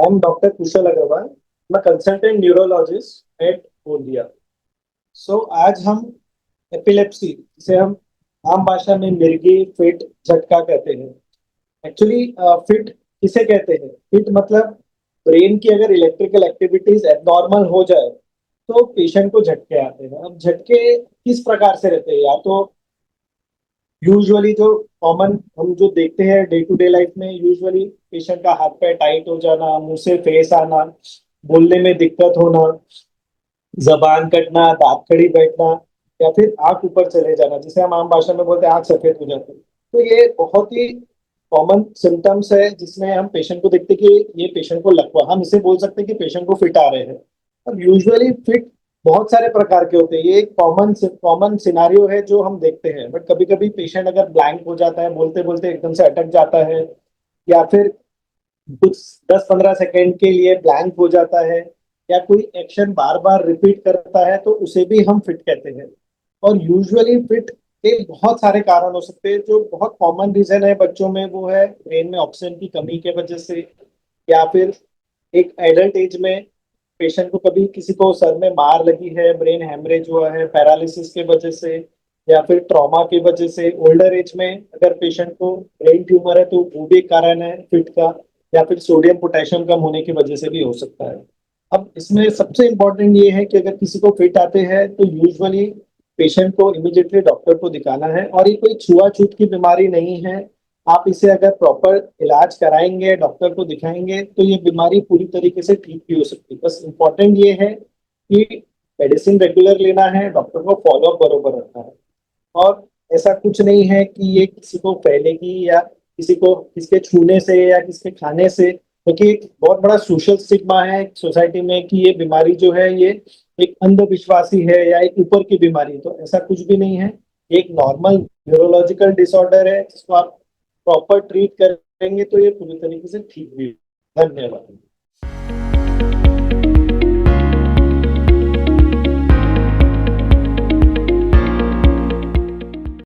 I'm Dr. Kushal Agarwal. I'm a consultant neurologist at Gondia. सो आज हम epilepsy, जिसे हम आम भाषा में मिर्गी, फिट, झटका कहते हैं। एक्चुअली फिट किसे कहते हैं? फिट मतलब ब्रेन की अगर इलेक्ट्रिकल एक्टिविटीज एबनॉर्मल हो जाए तो पेशेंट को झटके आते हैं। अब झटके किस प्रकार से रहते हैं? या तो यूजुअली जो कॉमन हम जो देखते हैं डे टू डे लाइफ में, यूजुअली पेशेंट का हाथ पैर टाइट हो जाना, मुंह से फेस आना, बोलने में दिक्कत होना, जबान कटना, दांत खड़ी बैठना, या फिर आंख ऊपर चले जाना, जिसे हम आम भाषा में बोलते हैं आंख सफेद हो जाती है। तो ये बहुत ही कॉमन सिम्टम्स है जिसमें हम पेशेंट को देखते हैं कि ये पेशेंट को लकवा, हम इसे बोल सकते हैं कि पेशेंट को फिट आ रहे हैं। अब यूजुअली फिट बहुत सारे प्रकार के होते हैं। ये एक कॉमन कॉमन सिनारियो है जो हम देखते हैं, बट कभी कभी पेशेंट अगर ब्लैंक हो जाता है, बोलते बोलते एकदम से अटक जाता है, या फिर कुछ 10-15 सेकेंड के लिए ब्लैंक हो जाता है, या कोई एक्शन बार बार रिपीट करता है, तो उसे भी हम फिट कहते हैं। और यूजुअली फिट के बहुत सारे कारण हो सकते हैं। जो बहुत कॉमन रीजन है बच्चों में वो है ब्रेन में ऑक्सीजन की कमी के वजह से, या फिर एक एडल्ट एज में पेशेंट को कभी किसी को सर में मार लगी है, ब्रेन हेमरेज हुआ है पैरालिसिस के वजह से, या फिर ट्रॉमा की वजह से। ओल्डर एज में अगर पेशेंट को ब्रेन ट्यूमर है तो वो भी एक कारण है फिट का, या फिर सोडियम पोटेशियम कम होने की वजह से भी हो सकता है। अब इसमें सबसे इम्पोर्टेंट ये है कि अगर किसी को फिट आते हैं तो यूजुअली पेशेंट को इमीडिएटली डॉक्टर को दिखाना है। और ये कोई छुआछूत की बीमारी नहीं है। आप इसे अगर प्रॉपर इलाज कराएंगे, डॉक्टर को दिखाएंगे, तो ये बीमारी पूरी तरीके से ठीक भी हो सकती है। बस इम्पोर्टेंट ये है कि मेडिसिन रेगुलर लेना है, डॉक्टर को फॉलो अप बरोबर रखना है। और ऐसा कुछ नहीं है कि ये किसी को फैलेगी, या किसी को किसके छूने से या किसके खाने से, क्योंकि एक बहुत बड़ा सोशल स्टिग्मा है सोसाइटी में कि ये बीमारी जो है ये एक अंधविश्वासी है या एक ऊपर की बीमारी। तो ऐसा कुछ भी नहीं है। ये एक नॉर्मल न्यूरोलॉजिकल डिसऑर्डर है जिसको आप प्रॉपर ट्रीट करेंगे तो ये पूरी तरीके से ठीक भी होगा। धन्यवाद।